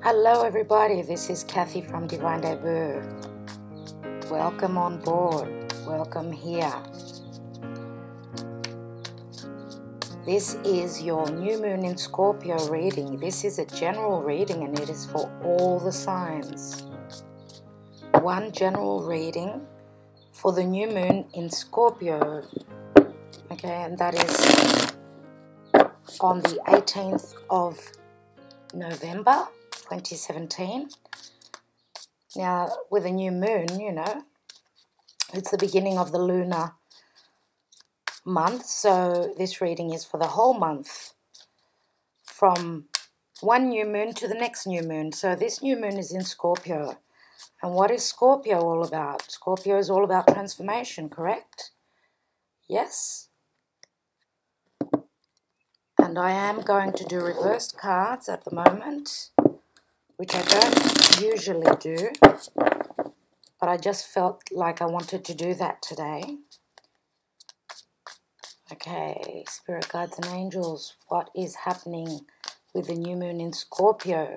Hello everybody, this is Kathy from Divine Debut. Welcome on board, welcome here. This is your new moon in Scorpio reading. This is a general reading and it is for all the signs. One general reading for the new moon in Scorpio. Okay, and that is on the 18th of November 2017. Now, with a new moon, you know, it's the beginning of the lunar month, so this reading is for the whole month, from one new moon to the next new moon. So this new moon is in Scorpio. And what is Scorpio all about? Scorpio is all about transformation, correct? Yes? And I am going to do reversed cards at the moment, which I don't usually do, but I just felt like I wanted to do that today. Okay, Spirit Guides and Angels, what is happening with the new moon in Scorpio?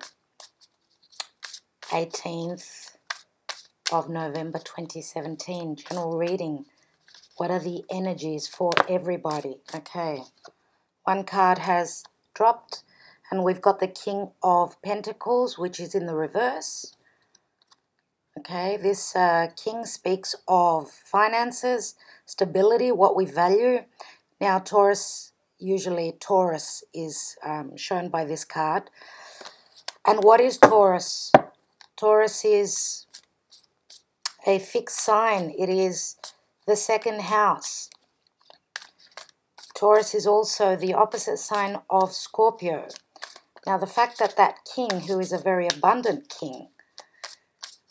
18th of November 2017, general reading. What are the energies for everybody? Okay, one card has dropped and we've got the King of Pentacles, which is in the reverse. Okay, this King speaks of finances, stability, what we value. Now Taurus, usually Taurus is shown by this card. And what is Taurus? Taurus is a fixed sign. It is the second house. Taurus is also the opposite sign of Scorpio. Now the fact that that king, who is a very abundant king,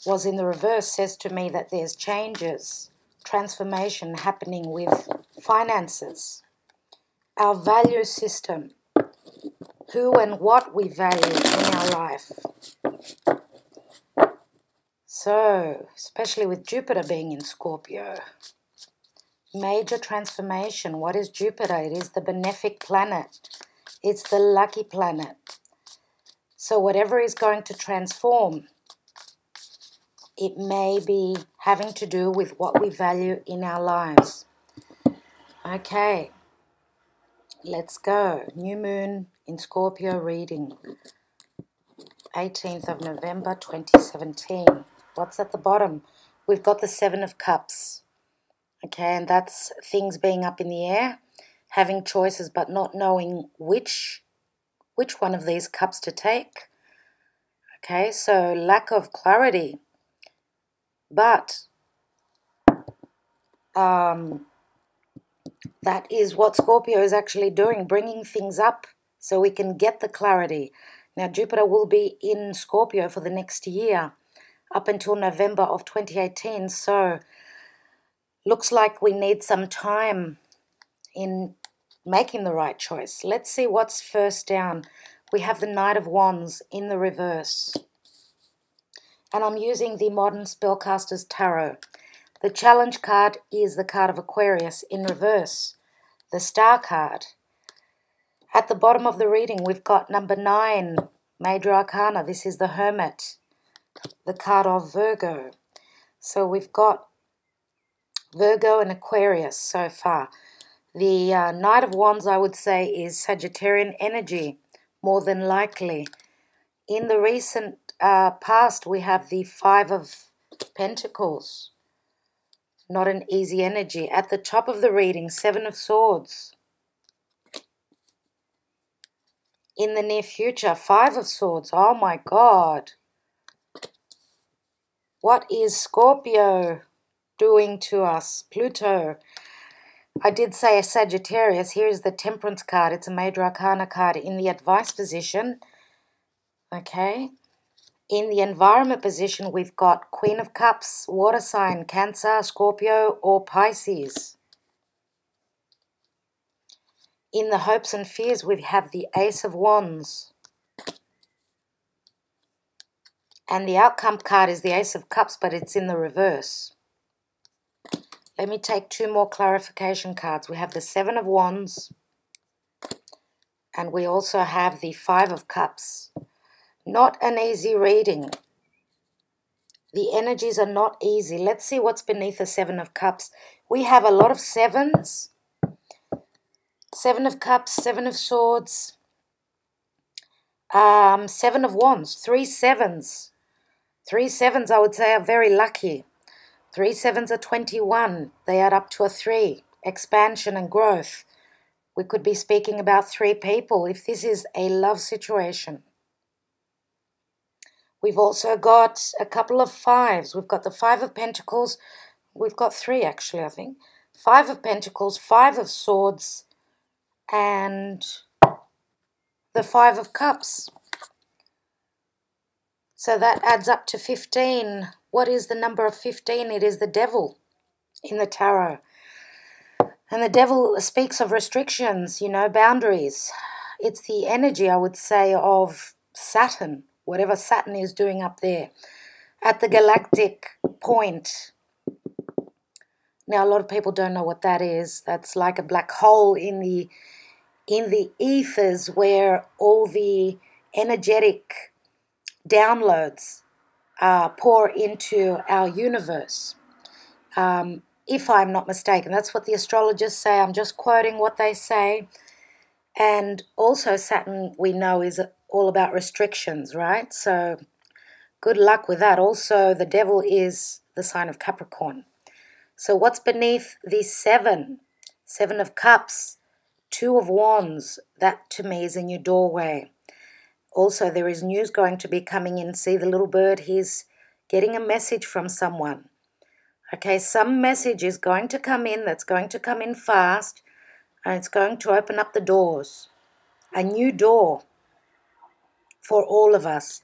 was in the reverse says to me that there's changes, transformation happening with finances, our value system, who and what we value in our life. So, especially with Jupiter being in Scorpio, major transformation. What is Jupiter? It is the benefic planet. It's the lucky planet. So whatever is going to transform, it may be having to do with what we value in our lives. Okay, let's go. New moon in Scorpio reading. 18th of November 2017. What's at the bottom? We've got the Seven of Cups. Okay, and that's things being up in the air, having choices but not knowing which one of these cups to take. Okay, so lack of clarity. But that is what Scorpio is actually doing, bringing things up so we can get the clarity. Now, Jupiter will be in Scorpio for the next year, up until November of 2018. So, looks like we need some time in making the right choice. Let's see what's first down. We have the Knight of Wands in the reverse. And I'm using the Modern Spellcasters Tarot. The challenge card is the card of Aquarius in reverse, the Star card. At the bottom of the reading, we've got number 9, Major Arcana. This is the Hermit, the card of Virgo. So we've got Virgo and Aquarius so far. The Knight of Wands, I would say, is Sagittarian energy, more than likely. In the recent past, we have the Five of Pentacles. Not an easy energy. At the top of the reading, Seven of Swords. In the near future, Five of Swords. Oh my God. What is Scorpio doing to us? Pluto. I did say a Sagittarius. Here is the Temperance card. It's a Major Arcana card in the advice position. Okay. In the environment position, we've got Queen of Cups, water sign, Cancer, Scorpio, or Pisces. In the hopes and fears, we have the Ace of Wands. And the outcome card is the Ace of Cups, but it's in the reverse. Let me take two more clarification cards. We have the Seven of Wands, and we also have the Five of Cups. Not an easy reading. The energies are not easy. Let's see what's beneath the Seven of Cups. We have a lot of sevens. Seven of Cups, Seven of Swords, Seven of Wands, 3 sevens. 3 sevens, I would say, are very lucky. 3 sevens are 21. They add up to a 3. Expansion and growth. We could be speaking about 3 people if this is a love situation. We've also got a couple of 5s. We've got the 5 of Pentacles. We've got 3 actually, I think. 5 of Pentacles, 5 of Swords, and the 5 of Cups. So that adds up to 15. What is the number of 15? It is the Devil in the tarot. And the Devil speaks of restrictions, you know, boundaries. It's the energy, I would say, of Saturn, whatever Saturn is doing up there at the galactic point. Now, a lot of people don't know what that is. That's like a black hole in the ethers where all the energetic downloads pour into our universe. If I'm not mistaken, that's what the astrologers say. I'm just quoting what they say. And also Saturn, we know, is all about restrictions, right? So good luck with that. Also, the Devil is the sign of Capricorn. So what's beneath the 7? 7 of Cups, 2 of Wands. That to me is in your doorway. Also, there is news going to be coming in. See the little bird? He's getting a message from someone. Okay, some message is going to come in that's going to come in fast, and it's going to open up the doors. A new door for all of us.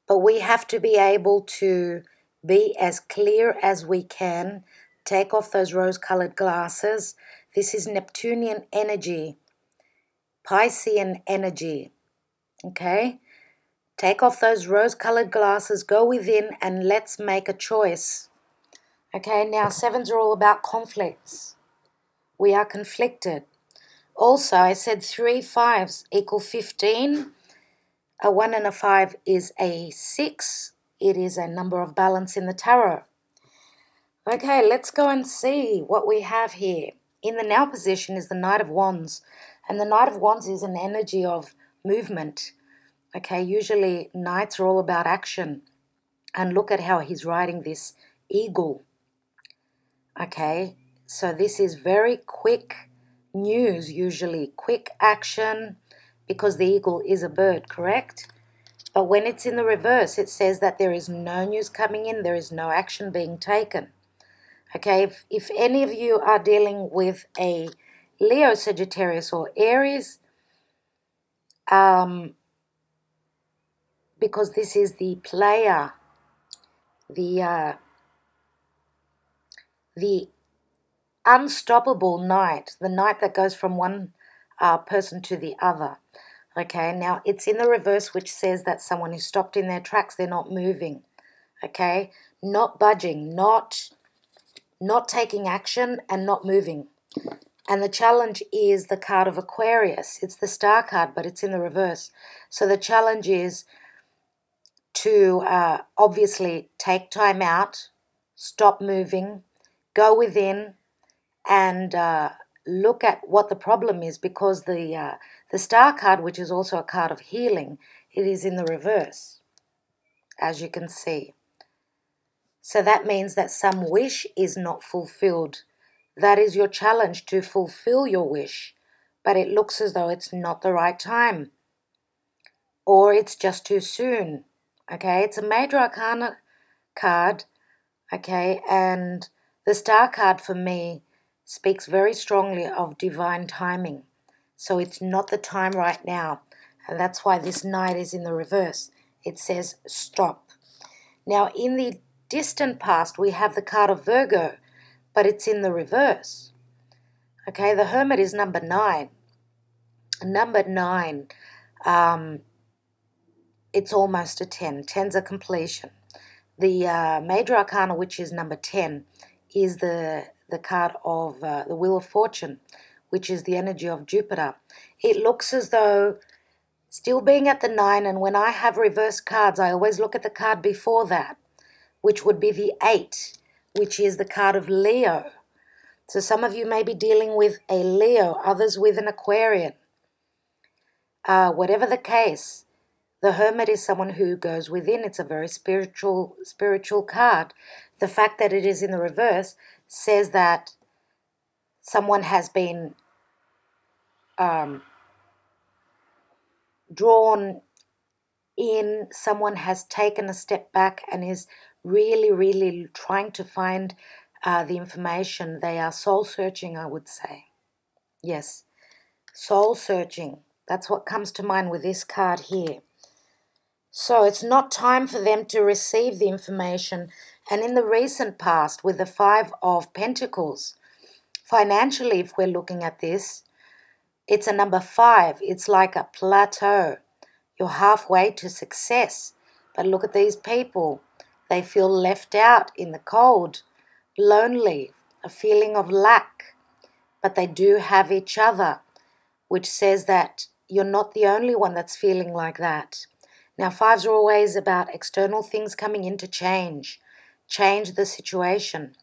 But we have to be able to be as clear as we can. Take off those rose-colored glasses. This is Neptunian energy, Piscean energy. Okay? Take off those rose-colored glasses, go within, and let's make a choice. Okay, now 7s are all about conflicts. We are conflicted. Also, I said 3 5s equal 15. A 1 and a 5 is a 6. It is a number of balance in the tarot. Okay, let's go and see what we have here. In the now position is the Knight of Wands. And the Knight of Wands is an energy of movement. Okay, usually knights are all about action. And look at how he's riding this eagle. Okay, so this is very quick news, usually quick action, because the eagle is a bird, correct? But when it's in the reverse, it says that there is no news coming in, there is no action being taken. Okay, if any of you are dealing with a Leo, Sagittarius, or Aries, because this is the player, the unstoppable knight, the knight that goes from one person to the other. Okay, now it's in the reverse, which says that someone is stopped in their tracks, they're not moving. Okay, not budging, not taking action, and not moving. And the challenge is the card of Aquarius. It's the star card, but it's in the reverse. So the challenge is to obviously take time out, stop moving, go within, and look at what the problem is, because the star card, which is also a card of healing, it is in the reverse, as you can see. So that means that some wish is not fulfilled. That is your challenge, to fulfill your wish, but it looks as though it's not the right time, or it's just too soon. Okay, it's a major arcana card. Okay, and the star card for me speaks very strongly of divine timing. So it's not the time right now. And that's why this knight is in the reverse. It says stop. Now in the distant past we have the card of Virgo, but it's in the reverse. Okay, the Hermit is number 9. Number 9, it's almost a 10. 10's a completion. The major arcana, which is number 10, is the card of the Wheel of Fortune, which is the energy of Jupiter. It looks as though Still being at the 9, and when I have reverse cards, I always look at the card before that, which would be the 8, which is the card of Leo. So some of you may be dealing with a Leo, others with an Aquarian. Whatever the case, the Hermit is someone who goes within. It's a very spiritual card. The fact that it is in the reverse says that someone has been drawn in, someone has taken a step back and is really trying to find the information. They are soul searching, I would say. Yes, soul searching. That's what comes to mind with this card here. So it's not time for them to receive the information. And in the recent past, with the 5 of Pentacles, financially, if we're looking at this, it's a number 5. It's like a plateau. You're halfway to success. But look at these people. They feel left out in the cold, lonely, a feeling of lack. But they do have each other, which says that you're not the only one that's feeling like that. Now, 5s are always about external things coming in to change the situation.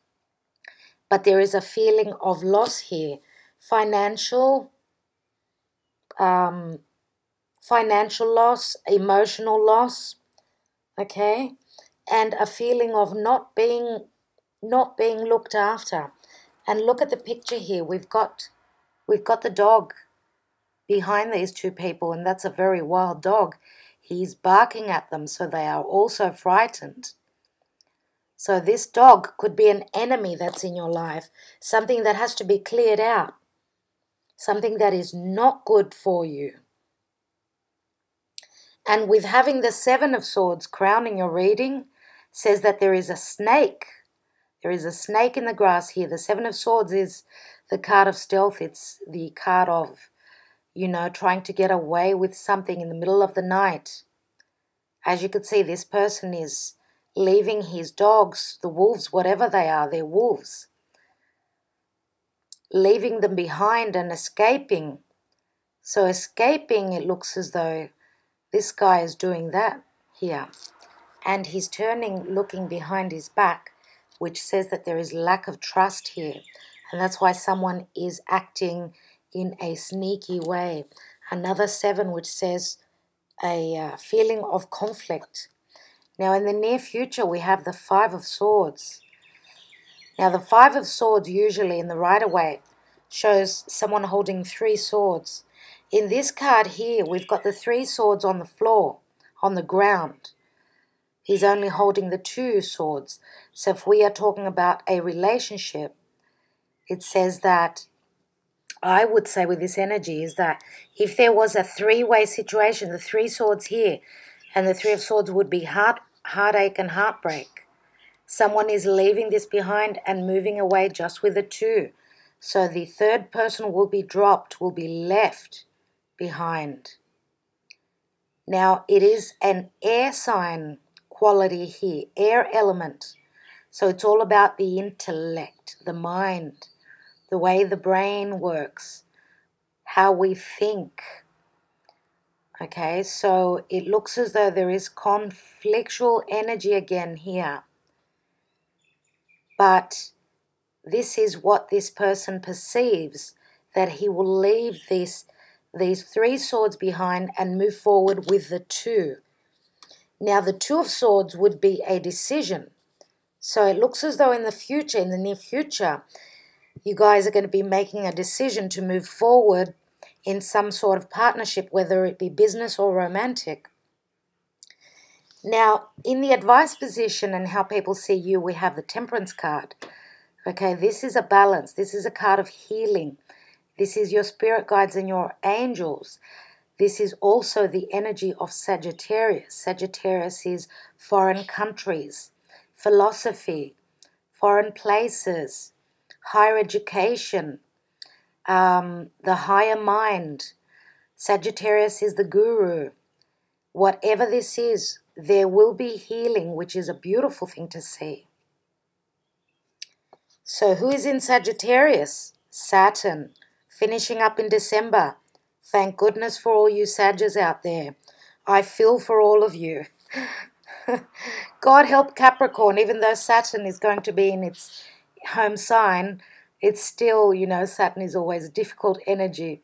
But there is a feeling of loss here. Financial loss, emotional loss, okay? And a feeling of not being looked after. And look at the picture here. We've got the dog behind these 2 people, and that's a very wild dog. He's barking at them, so they are also frightened. So this dog could be an enemy that's in your life, something that has to be cleared out, something that is not good for you. And with having the 7 of Swords crowning your reading, says that there is a snake. There is a snake in the grass here. The 7 of Swords is the card of stealth. It's the card of, trying to get away with something in the middle of the night. As you could see, this person is leaving his dogs, the wolves, whatever they are, they're wolves, leaving them behind and escaping. So escaping, it looks as though this guy is doing that here. And he's turning, looking behind his back, which says that there is lack of trust here. And that's why someone is acting in a sneaky way. Another 7, which says a feeling of conflict. Now, in the near future, we have the 5 of Swords. Now, the 5 of Swords usually in the Rider-Waite shows someone holding 3 swords. In this card here, we've got the 3 swords on the floor, on the ground. He's only holding the 2 swords. So if we are talking about a relationship, it says that, I would say with this energy, is that if there was a 3-way situation, the 3 swords here, and the 3 of Swords would be heartache and heartbreak. Someone is leaving this behind and moving away just with the 2. So the 3rd person will be dropped, will be left behind. Now, it is an air sign quality here, air element. So it's all about the intellect, the mind, the way the brain works, how we think. Okay, so it looks as though there is conflictual energy again here. But this is what this person perceives, that he will leave these 3 swords behind and move forward with the 2. Now, the 2 of Swords would be a decision. So it looks as though in the future, in the near future, you guys are going to be making a decision to move forward in some sort of partnership, whether it be business or romantic. Now, in the advice position and how people see you, we have the Temperance card. Okay, this is a balance. This is a card of healing. This is your spirit guides and your angels. This is also the energy of Sagittarius. Sagittarius is foreign countries, philosophy, foreign places, higher education, the higher mind. Sagittarius is the guru. Whatever this is, there will be healing, which is a beautiful thing to see. So who is in Sagittarius? Saturn, finishing up in December. Thank goodness for all you Sagittarius out there. I feel for all of you. God help Capricorn, even though Saturn is going to be in its home sign, it's still, you know, Saturn is always a difficult energy.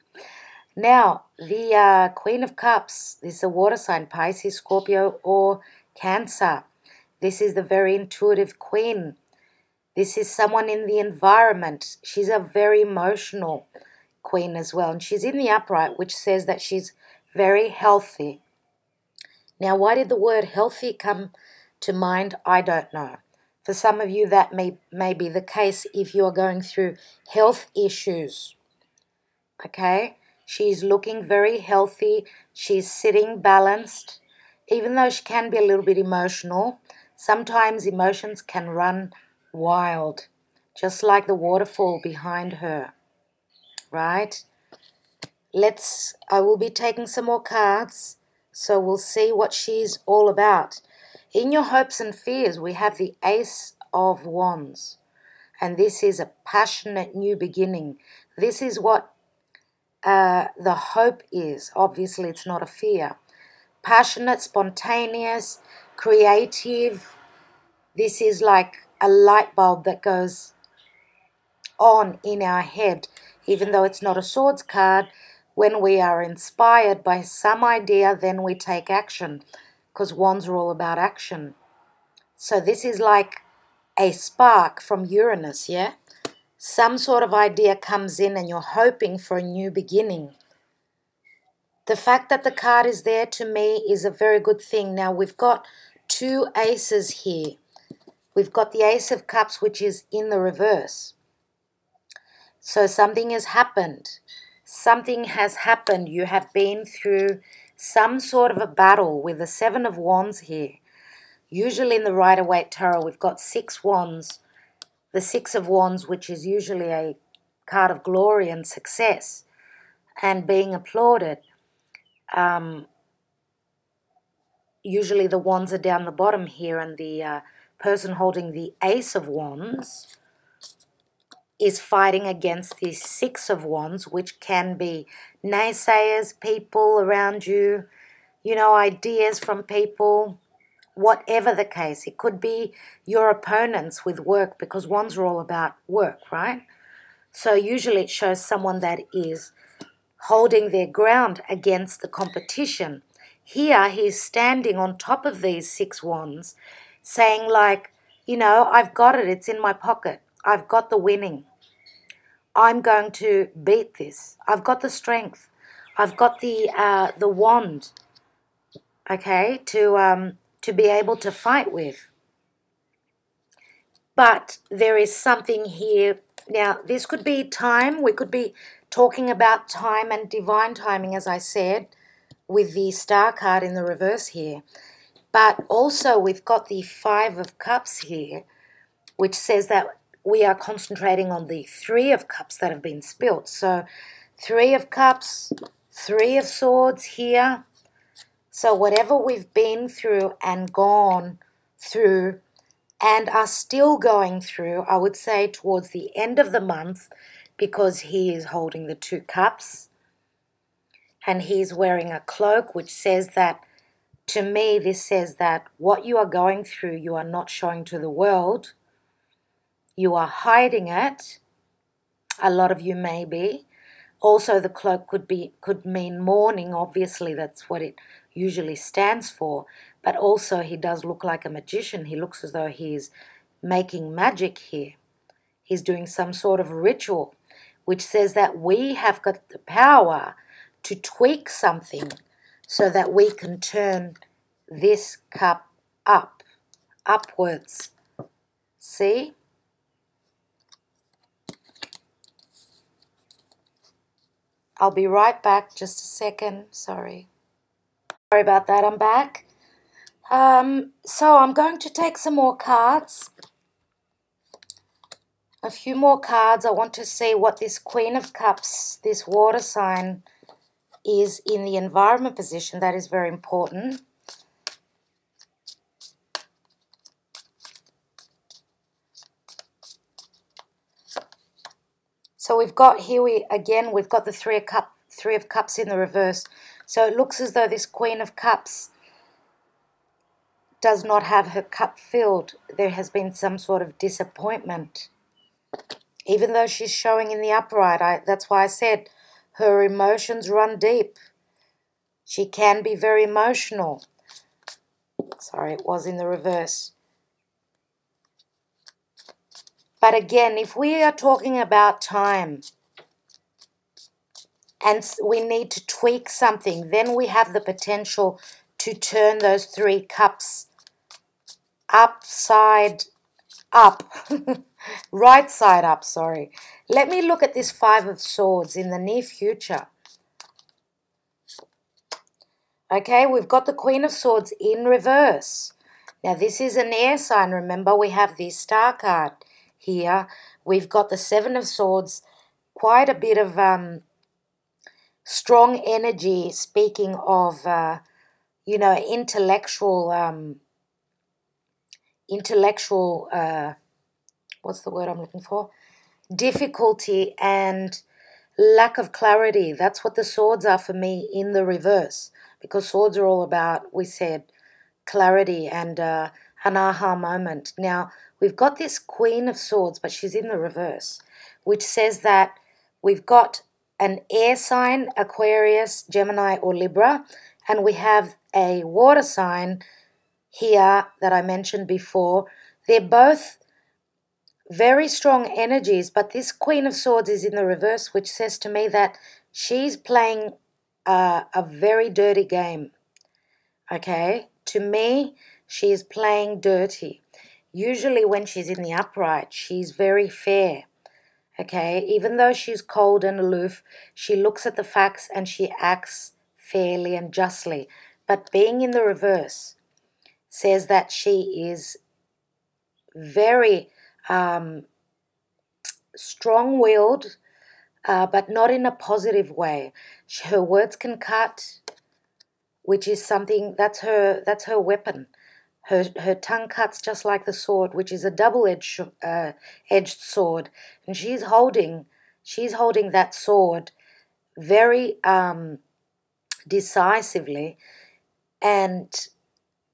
Now, the Queen of Cups, this is a water sign, Pisces, Scorpio, or Cancer. This is the very intuitive queen. This is someone in the environment. She's a very emotional queen as well. And she's in the upright, which says that she's very healthy. Now, why did the word healthy come to mind? I don't know. For some of you, that may be the case if you're going through health issues. Okay? She's looking very healthy. She's sitting balanced. Even though she can be a little bit emotional, sometimes emotions can run wild, just like the waterfall behind her. Right? I will be taking some more cards, so we'll see what she's all about. In your hopes and fears, we have the Ace of Wands. And this is a passionate new beginning. This is what the hope is. Obviously, it's not a fear. Passionate, spontaneous, creative. This is like a light bulb that goes on in our head. Even though it's not a swords card, when we are inspired by some idea, then we take action. Because wands are all about action. So this is like a spark from Uranus, yeah? Some sort of idea comes in and you're hoping for a new beginning. The fact that the card is there to me is a very good thing. Now, we've got two aces here. We've got the Ace of Cups, which is in the reverse. So something has happened. Something has happened. You have been through some sort of a battle with the Seven of Wands here. Usually in the Rider-Waite Tarot, we've got 6 wands. The Six of Wands, which is usually a card of glory and success and being applauded. Usually the wands are down the bottom here, and the person holding the Ace of Wands is fighting against the Six of Wands, which can be naysayers, people around you, you know, ideas from people, whatever the case. It could be your opponents with work, because wands are all about work, right? So usually it shows someone that is holding their ground against the competition. Here he's standing on top of these 6 wands, saying like, you know, I've got it, it's in my pocket. I've got the winning. I'm going to beat this. I've got the strength. I've got the wand, okay, to be able to fight with. But there is something here. Now, this could be time. We could be talking about time and divine timing, as I said, with the Star card in the reverse here. But also we've got the Five of Cups here, which says that we are concentrating on the Three of Cups that have been spilt. So 3 of Cups, 3 of Swords here. So whatever we've been through and gone through and are still going through, I would say towards the end of the month, because he is holding the 2 cups and he's wearing a cloak, which says that, to me, this says that what you are going through, you are not showing to the world. You are hiding it. A lot of you may be. Also, the cloak could mean mourning. Obviously, that's what it usually stands for. But also, he does look like a magician. He looks as though he's making magic here. He's doing some sort of ritual, which says that we have got the power to tweak something so that we can turn this cup upwards. See? I'll be right back, just a second, sorry. Sorry about that, I'm back. So I'm going to take some more cards. A few more cards. I want to see what this Queen of Cups, this water sign, is in the environment position. That is very important. So we've got here, we've got the Three of Cups in the reverse. So it looks as though this Queen of Cups does not have her cup filled. There has been some sort of disappointment. Even though she's showing in the upright, that's why I said her emotions run deep. She can be very emotional. Sorry, it was in the reverse. But again, if we are talking about time and we need to tweak something, then we have the potential to turn those 3 cups upside up. Right side up, sorry. Let me look at this 5 of Swords in the near future. Okay, we've got the Queen of Swords in reverse. Now, this is an air sign. Remember, we have the Star card here. We've got the 7 of Swords. Quite a bit of strong energy, speaking of, you know, what's the word I'm looking for? Difficulty and lack of clarity. That's what the swords are for me in the reverse. Because swords are all about, we said, clarity and an aha moment. Now, we've got this Queen of Swords, but she's in the reverse, which says that we've got an air sign, Aquarius, Gemini, or Libra, and we have a water sign here that I mentioned before. They're both very strong energies, but this Queen of Swords is in the reverse, which says to me that she's playing a very dirty game. Okay, to me, she is playing dirty. Usually when she's in the upright, she's very fair. Okay, even though she's cold and aloof, she looks at the facts and she acts fairly and justly. But being in the reverse says that she is very strong-willed, but not in a positive way. Her words can cut, which is something, that's her weapon. Her tongue cuts just like the sword, which is a double-edged edged sword, and she's holding that sword very decisively, and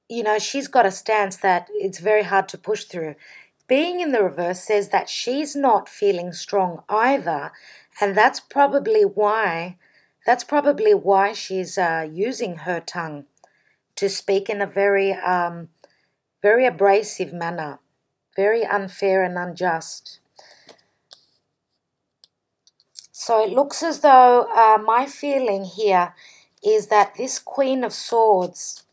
you know, she's got a stance that it's very hard to push through. Being in the reverse says that she's not feeling strong either, and that's probably why she's using her tongue to speak in a very very abrasive manner, very unfair and unjust. So it looks as though my feeling here is that this Queen of Swords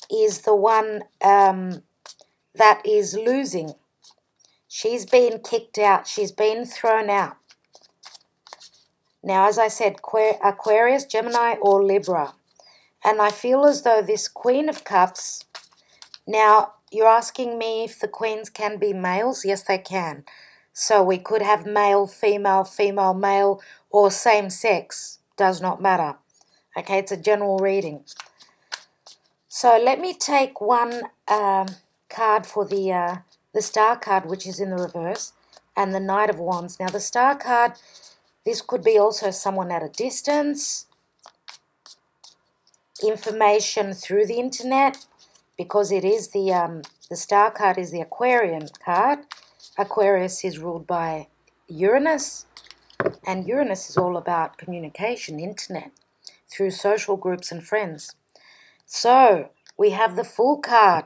is the one that is losing. She's been kicked out. She's been thrown out. Now, as I said, Aquarius, Gemini, or Libra. And I feel as though this Queen of Cups... Now, you're asking me if the queens can be males? Yes, they can. So we could have male, female, male, or same sex. Does not matter. Okay, it's a general reading. So let me take one card for the Star card, which is in the reverse, and the Knight of Wands. Now, the Star card, this could be also someone at a distance, information through the internet, because it is the Star card is the Aquarian card. Aquarius is ruled by Uranus, and Uranus is all about communication, internet, through social groups and friends. So we have the Fool card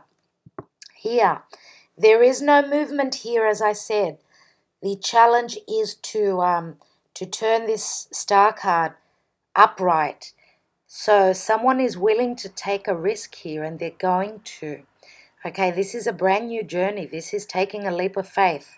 here. There is no movement here, as I said. The challenge is to turn this Star card upright. So someone is willing to take a risk here, and they're going to. Okay, this is a brand new journey. This is taking a leap of faith.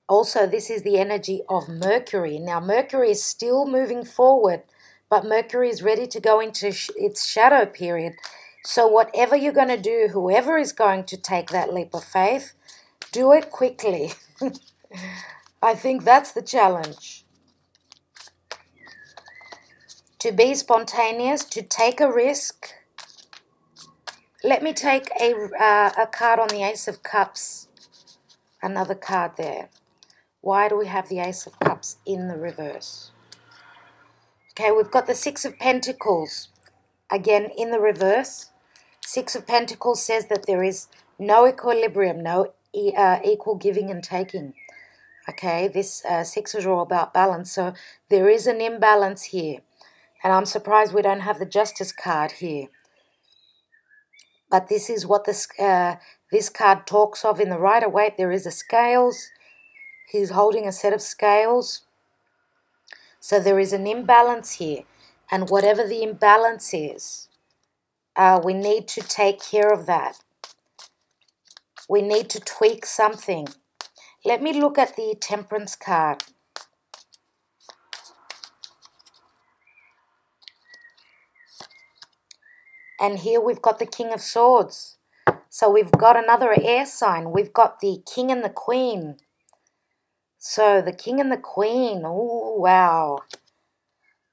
Also, this is the energy of Mercury. Now, Mercury is still moving forward, but Mercury is ready to go into its shadow period. So whatever you're going to do, whoever is going to take that leap of faith, do it quickly. I think that's the challenge. To be spontaneous, to take a risk. Let me take a card on the Ace of Cups. Another card there. Why do we have the Ace of Cups in the reverse? Okay, we've got the Six of Pentacles, again, in the reverse. Six of Pentacles says that there is no equilibrium, no equal giving and taking. Okay, this six is all about balance, so there is an imbalance here. And I'm surprised we don't have the Justice card here. But this is what this card talks of in the Rider-Waite. There is a scales. He's holding a set of scales. So there is an imbalance here. And whatever the imbalance is, we need to take care of that. We need to tweak something. Let me look at the Temperance card. And here we've got the King of Swords. So we've got another air sign. We've got the King and the Queen. So the King and the Queen. Oh, wow.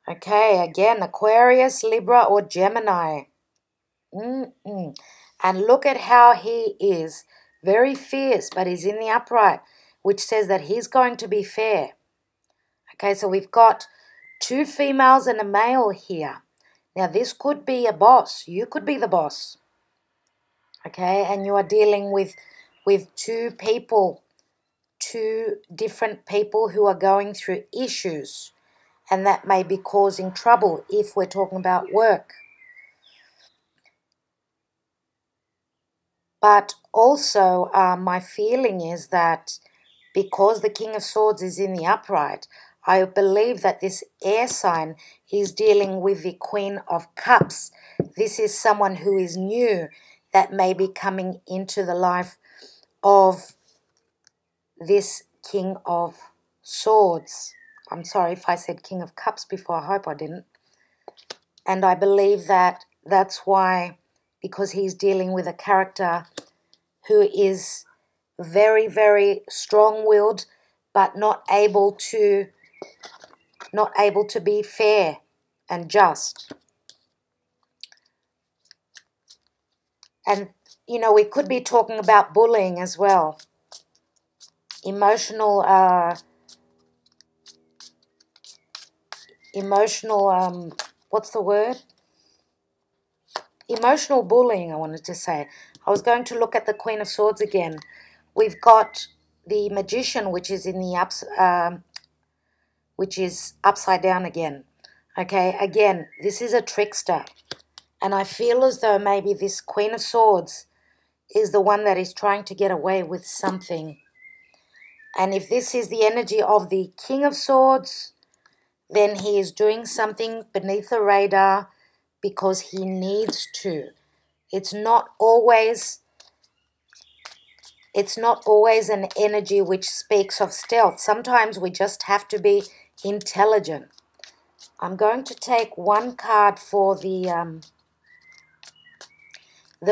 Okay, again, Aquarius, Libra, or Gemini. And look at how he is. Very fierce, but he's in the upright, which says that he's going to be fair. Okay, so we've got two females and a male here. Now, this could be a boss. You could be the boss. Okay, and you are dealing with two people, two different people who are going through issues. And that may be causing trouble if we're talking about work. But also, my feeling is that because the King of Swords is in the upright, I believe that this air sign is dealing with the Queen of Cups. This is someone who is new that may be coming into the life of this King of Swords. I'm sorry if I said King of Cups before. I hope I didn't. And I believe that that's why, because he's dealing with a character who is very, very strong-willed, but not able to be fair and just. And, you know, we could be talking about bullying as well. Emotional, what's the word? Emotional bullying, I wanted to say. I was going to look at the Queen of Swords again. We've got the Magician, which is in the which is upside down again. Okay, again, this is a trickster. And I feel as though maybe this Queen of Swords is the one that is trying to get away with something. And if this is the energy of the King of Swords, then he is doing something beneath the radar because he needs to. It's not always an energy which speaks of stealth. Sometimes we just have to be intelligent. I'm going to take one card for the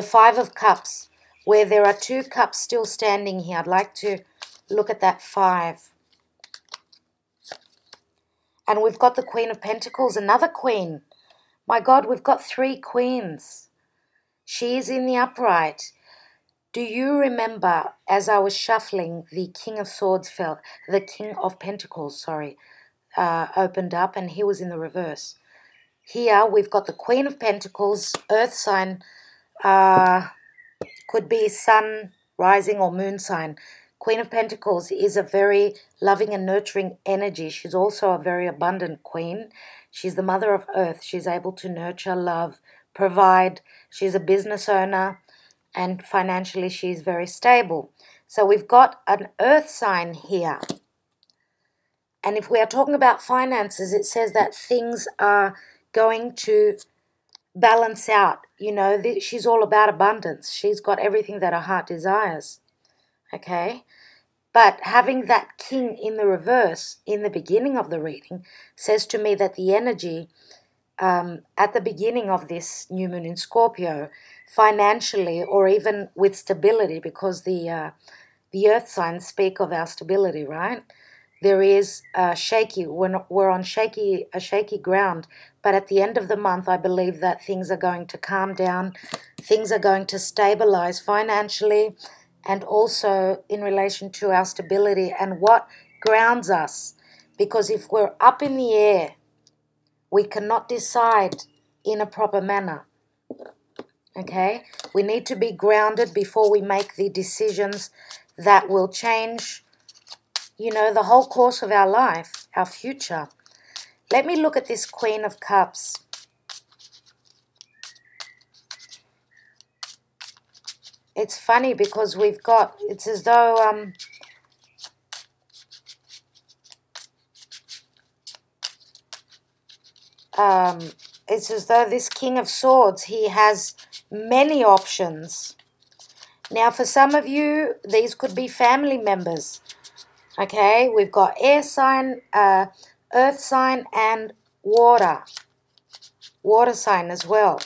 Five of Cups, where there are two cups still standing here. I'd like to look at that five. And we've got the Queen of Pentacles, another queen. My God, we've got three queens. She is in the upright. Do you remember, as I was shuffling, the King of Swords fell, the King of Pentacles, sorry, opened up, and he was in the reverse. Here we've got the Queen of Pentacles, earth sign, could be sun, rising, or moon sign. Queen of Pentacles is a very loving and nurturing energy. She's also a very abundant queen. She's the mother of earth. She's able to nurture, love, provide. She's a business owner, and financially she's very stable. So we've got an earth sign here. And if we are talking about finances, it says that things are going to balance out. You know, she's all about abundance. She's got everything that her heart desires. Okay? But having that king in the reverse in the beginning of the reading says to me that the energy at the beginning of this new moon in Scorpio, financially or even with stability, because the earth signs speak of our stability, right? There is shaky, we're on a shaky ground, but at the end of the month, I believe that things are going to calm down, things are going to stabilize financially, and also in relation to our stability. And what grounds us, because if we're up in the air, we cannot decide in a proper manner. Okay? We need to be grounded before we make the decisions that will change, you know, the whole course of our life, our future. Let me look at this Queen of Cups. It's funny because we've got, it's as though, it's as though this King of Swords, he has many options. Now, for some of you, these could be family members. Okay, we've got air sign, earth sign, and water sign as well.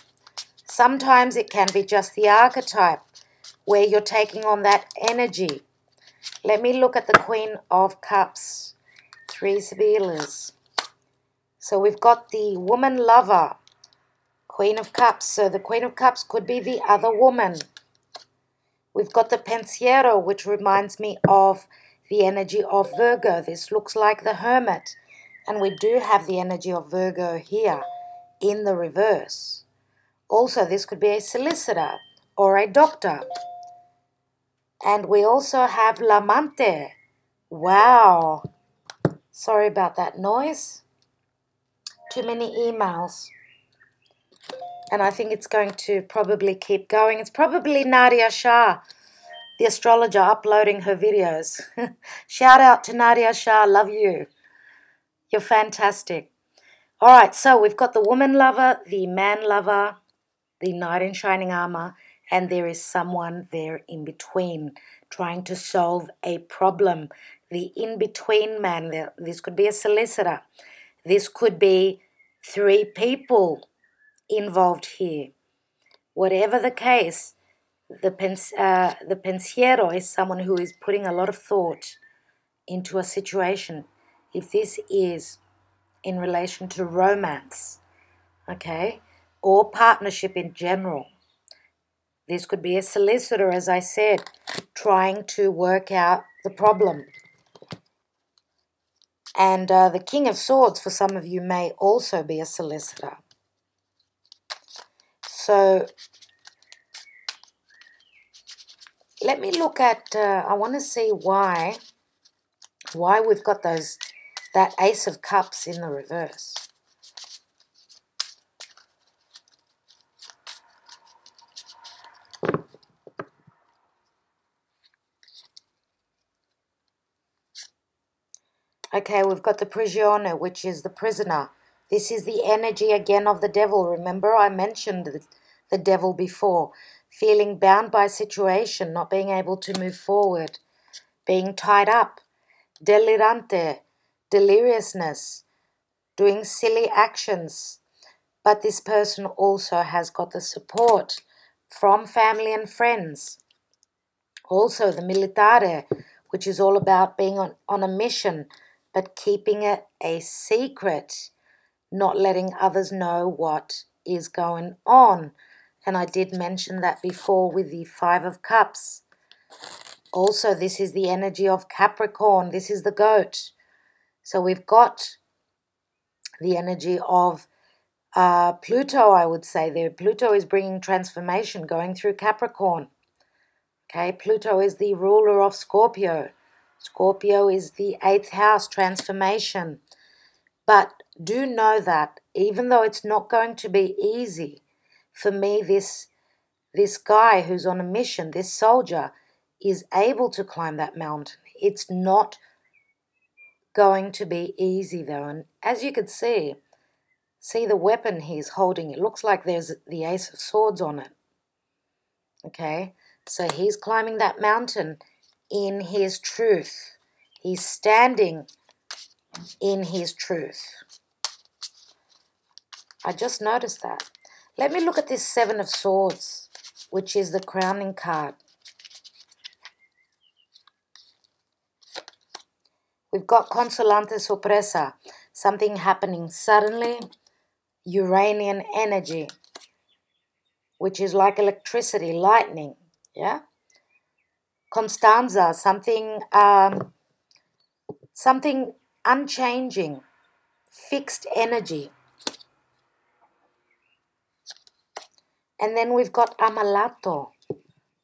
Sometimes it can be just the archetype where you're taking on that energy. Let me look at the Queen of Cups. 3 Sibilas. So we've got the woman lover, Queen of Cups. So the Queen of Cups could be the other woman. We've got the Pensiero, which reminds me of the energy of Virgo. This looks like the Hermit. And we do have the energy of Virgo here in the reverse. Also, this could be a solicitor or a doctor. And we also have L'Amante. Wow. Sorry about that noise. Too many emails. And I think it's going to probably keep going. It's probably Nadia Shah, the astrologer, uploading her videos. Shout out to Nadia Shah. Love you. You're fantastic. All right, so we've got the woman lover, the man lover, the knight in shining armor, and there is someone there in between trying to solve a problem. The in-between man, this could be a solicitor. This could be 3 people involved here. Whatever the case, the pensiero is someone who is putting a lot of thought into a situation. If this is in relation to romance, okay, or partnership in general. This could be a solicitor, as I said, trying to work out the problem. And the King of Swords, for some of you, may also be a solicitor. So let me look at, I want to see why we've got that Ace of Cups in the reverse. Okay, we've got the prigione, which is the prisoner. This is the energy again of the devil. Remember, I mentioned the devil before. Feeling bound by a situation, not being able to move forward, being tied up, delirante, deliriousness, doing silly actions. But this person also has got the support from family and friends. Also, the militare, which is all about being on a mission, but keeping it a secret, not letting others know what is going on. And I did mention that before with the 5 of Cups. Also, this is the energy of Capricorn. This is the goat. So we've got the energy of Pluto, I would say there. Pluto is bringing transformation, going through Capricorn. Okay, Pluto is the ruler of Scorpio. Scorpio is the 8th house, transformation. But do know that even though it's not going to be easy, for me, this guy who's on a mission, this soldier, is able to climb that mountain. It's not going to be easy though. And as you could see the weapon he's holding. It looks like there's the Ace of Swords on it. Okay, so he's climbing that mountain in his truth. He's standing in his truth. I just noticed that. Let me look at this 7 of Swords, which is the crowning card. We've got consolante sorpresa, something happening suddenly, Uranian energy, which is like electricity, lightning, yeah? Constanza, something something unchanging, fixed energy. And then we've got amalato,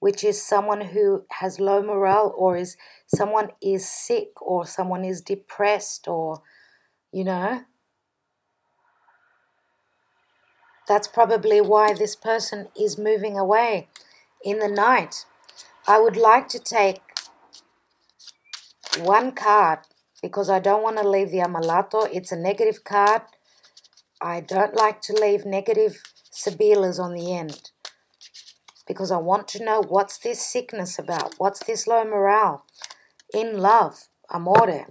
which is someone who has low morale, or someone is sick, or someone is depressed, or, you know, that's probably why this person is moving away in the night. I would like to take one card because I don't want to leave the amalato. It's a negative card. I don't like to leave negative sibilas on the end because I want to know what's this sickness about. What's this low morale? In love, amore.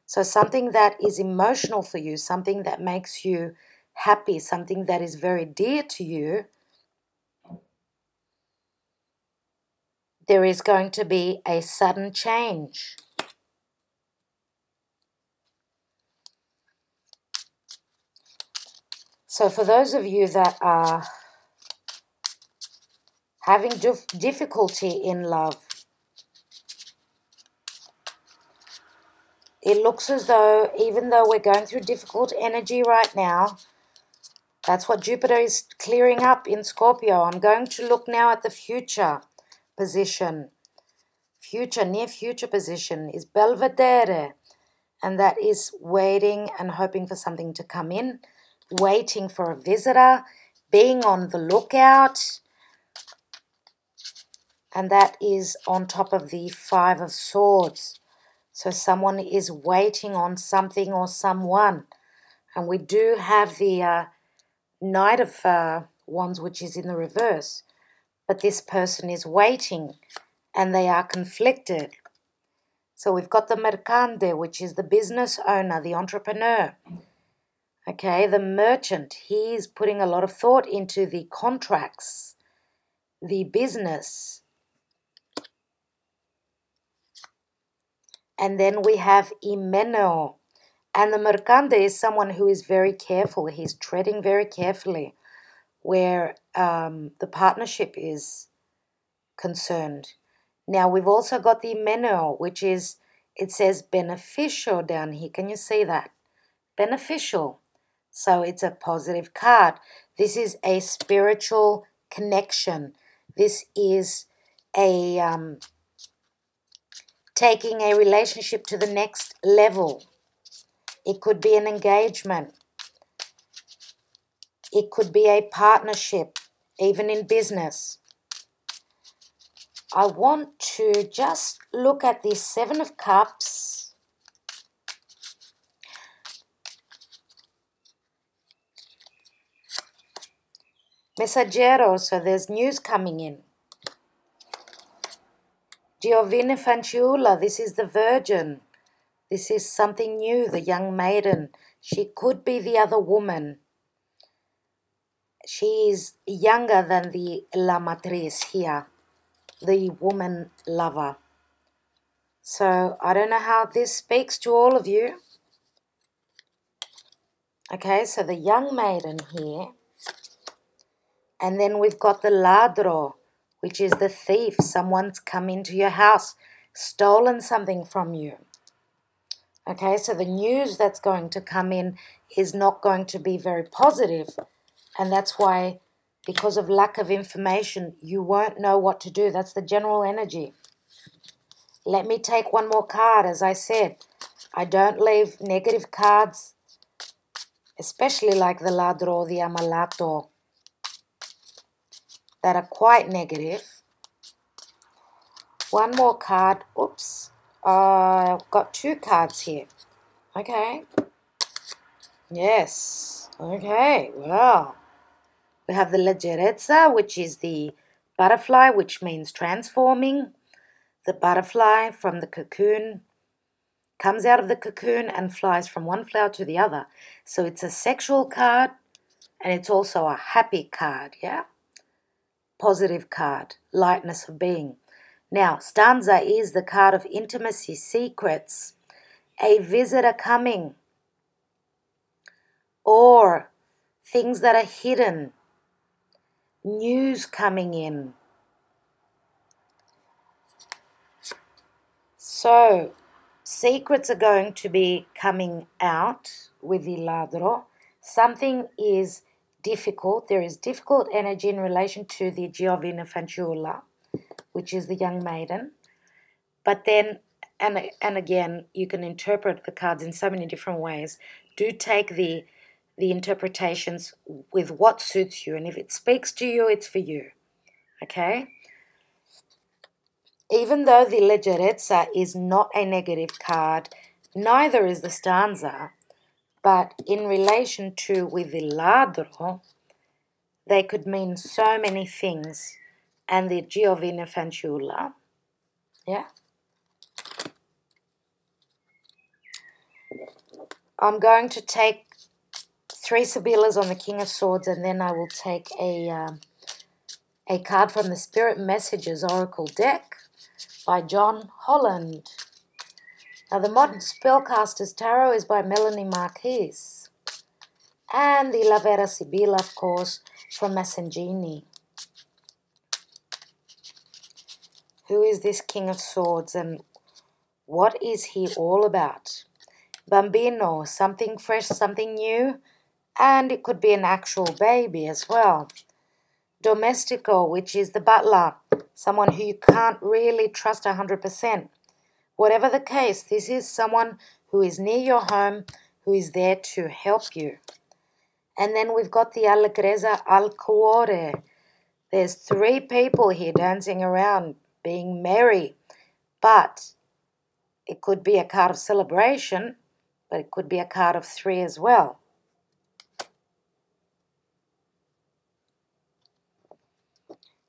So something that is emotional for you, something that makes you happy, something that is very dear to you, there is going to be a sudden change. So for those of you that are having difficulty in love, it looks as though, even though we're going through difficult energy right now, that's what Jupiter is clearing up in Scorpio. I'm going to look now at the future position. Near future position is Belvedere. And that is waiting and hoping for something to come in, waiting for a visitor, being on the lookout. And that is on top of the Five of Swords. So someone is waiting on something or someone. And we do have the Knight of Wands, which is in the reverse. But this person is waiting and they are conflicted. So we've got the mercante, which is the business owner, the entrepreneur. Okay, the merchant, he's putting a lot of thought into the contracts, the business. And then we have Imeno. And the mercante is someone who is very careful. He's treading very carefully where the partnership is concerned. Now, we've also got the Imeno, which is, it says beneficial down here. Can you see that? Beneficial. So it's a positive card. This is a spiritual connection. This is a taking a relationship to the next level. It could be an engagement. It could be a partnership, even in business. I want to just look at the Seven of Cups. Messaggero, so there's news coming in. Giovine Fanciulla, this is the Virgin. This is something new, the young maiden. She could be the other woman. She is younger than the La Matrice here, the woman lover. So I don't know how this speaks to all of you. Okay, so the young maiden here. And then we've got the ladro, which is the thief. Someone's come into your house, stolen something from you. Okay, so the news that's going to come in is not going to be very positive. And that's why, because of lack of information, you won't know what to do. That's the general energy. Let me take one more card. As I said, I don't leave negative cards, especially like the ladro or the amalato, that are quite negative. One more card. Oops. I've got two cards here. Okay. Yes. Okay. Well, we have the leggerezza, which is the butterfly, which means transforming. The butterfly from the cocoon comes out of the cocoon and flies from one flower to the other. So it's a sexual card and it's also a happy card, yeah? Positive card, lightness of being. Now, stanza is the card of intimacy, secrets, a visitor coming, or things that are hidden, news coming in. So, Secrets are going to be coming out with the ladro. Something is difficult. There is difficult energy in relation to the Giovina Fanciulla, which is the young maiden. But then, and again, you can interpret the cards in so many different ways. Do take the interpretations with what suits you. And if it speaks to you, it's for you. Okay? Even though the leggerezza is not a negative card, neither is the stanza, but in relation to with the ladro, they could mean so many things. And the Giovina Fanciulla, yeah? I'm going to take 3 Sibillas on the King of Swords, and then I will take a card from the Spirit Messages Oracle deck by John Holland. Now, the Modern Spellcasters Tarot is by Melanie Marquez. And the La Vera Sibilla, of course, from Massangini. Who is this King of Swords and what is he all about? Bambino, something fresh, something new, and it could be an actual baby as well. Domestico, which is the butler, someone who you can't really trust 100%. Whatever the case, this is someone who is near your home, who is there to help you. And then we've got the Allegrezza al Cuore. There's 3 people here dancing around, being merry, but it could be a card of celebration, but it could be a card of 3 as well.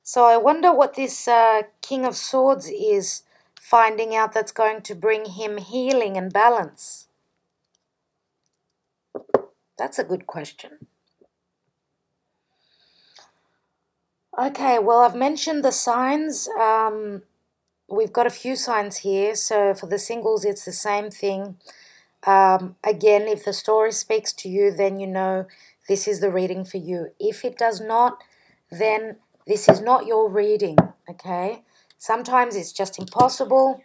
So I wonder what this King of Swords is finding out that's going to bring him healing and balance. That's a good question. Okay, well, I've mentioned the signs. We've got a few signs here. So for the singles, it's the same thing. Again, if the story speaks to you, then you know this is the reading for you. If it does not, then this is not your reading, okay? Sometimes it's just impossible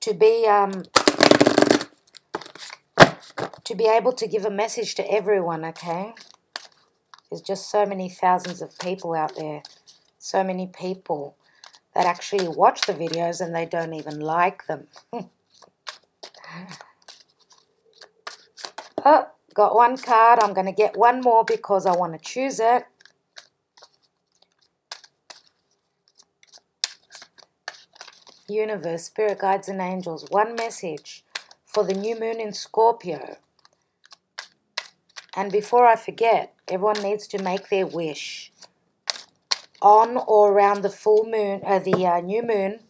to be able to give a message to everyone, okay? There's just so many thousands of people out there, so many people that actually watch the videos and they don't even like them. Oh, got one card. I'm going to get one more because I want to choose it. Universe, Spirit Guides and Angels, one message for the new moon in Scorpio. And before I forget, everyone needs to make their wish. On or around the full moon, the new moon,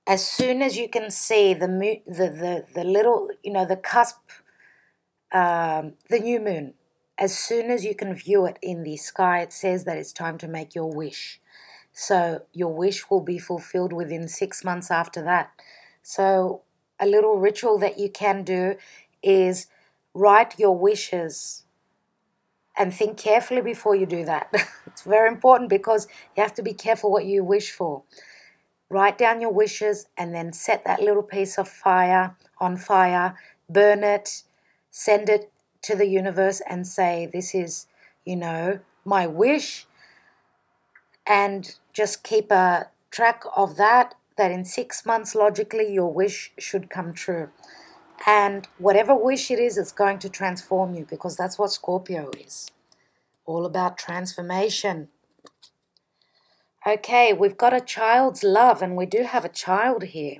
as soon as you can see the little, the cusp, the new moon, as soon as you can view it in the sky, it says that it's time to make your wish. So your wish will be fulfilled within 6 months after that. So a little ritual that you can do is write your wishes and think carefully before you do that. It's very important because you have to be careful what you wish for. Write down your wishes and then set that little piece of fire on fire, burn it, send it to the universe and say, this is, my wish. And just keep a track of that in 6 months, logically, your wish should come true. And whatever wish it is, it's going to transform you because that's what Scorpio is. All about transformation. Okay, we've got a child's love, and we do have a child here.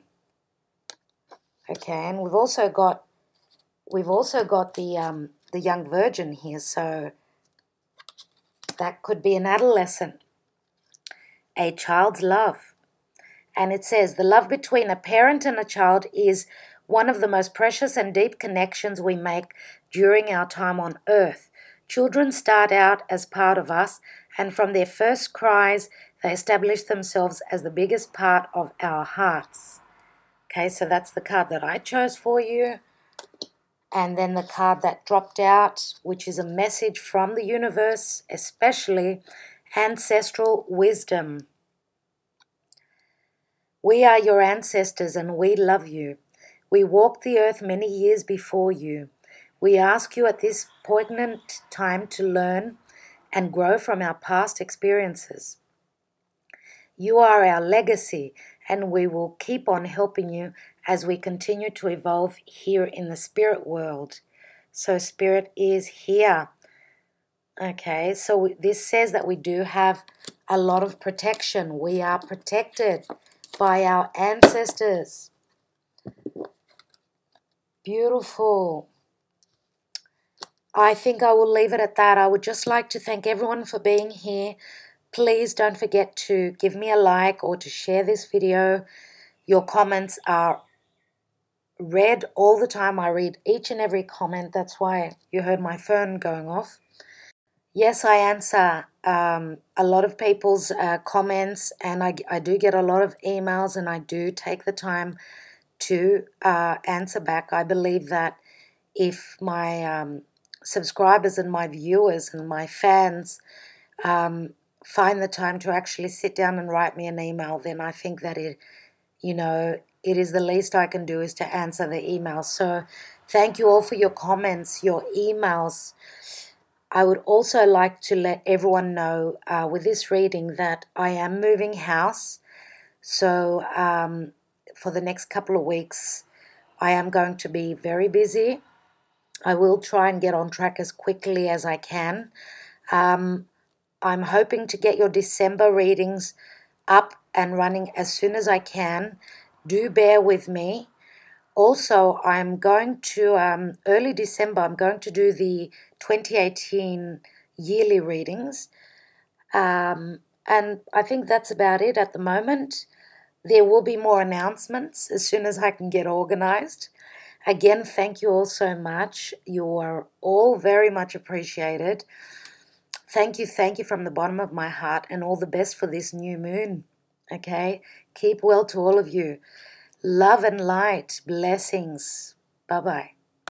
Okay, and we've also got the young virgin here, so that could be an adolescent. A child's love. And it says, the love between a parent and a child is one of the most precious and deep connections we make during our time on earth. Children start out as part of us, and from their first cries, they establish themselves as the biggest part of our hearts. Okay, so that's the card that I chose for you. And then the card that dropped out, which is a message from the universe, especially ancestral wisdom. We are your ancestors and we love you. We walked the earth many years before you. We ask you at this poignant time to learn and grow from our past experiences. You are our legacy, and we will keep on helping you as we continue to evolve here in the spirit world. So spirit is here. Okay, so this says that we do have a lot of protection. We are protected by our ancestors. Beautiful. I think I will leave it at that. I would just like to thank everyone for being here. Please don't forget to give me a like or to share this video. Your comments are read all the time. I read each and every comment. That's why you heard my phone going off. Yes, I answer a lot of people's comments, and I do get a lot of emails, and I do take the time to answer back. I believe that if my subscribers and my viewers and my fans find the time to actually sit down and write me an email, then I think that it is the least I can do is to answer the emails. So thank you all for your comments, your emails. I would also like to let everyone know with this reading that I am moving house. So for the next couple of weeks, I am going to be very busy. I will try and get on track as quickly as I can. I'm hoping to get your December readings up and running as soon as I can. Do bear with me. Also, I'm going to, early December, I'm going to do the 2018 yearly readings. And I think that's about it at the moment. There will be more announcements as soon as I can get organized. Again, thank you all so much. You are all very much appreciated. Thank you from the bottom of my heart, and all the best for this new moon. Okay? Keep well to all of you. Love and light. Blessings. Bye-bye.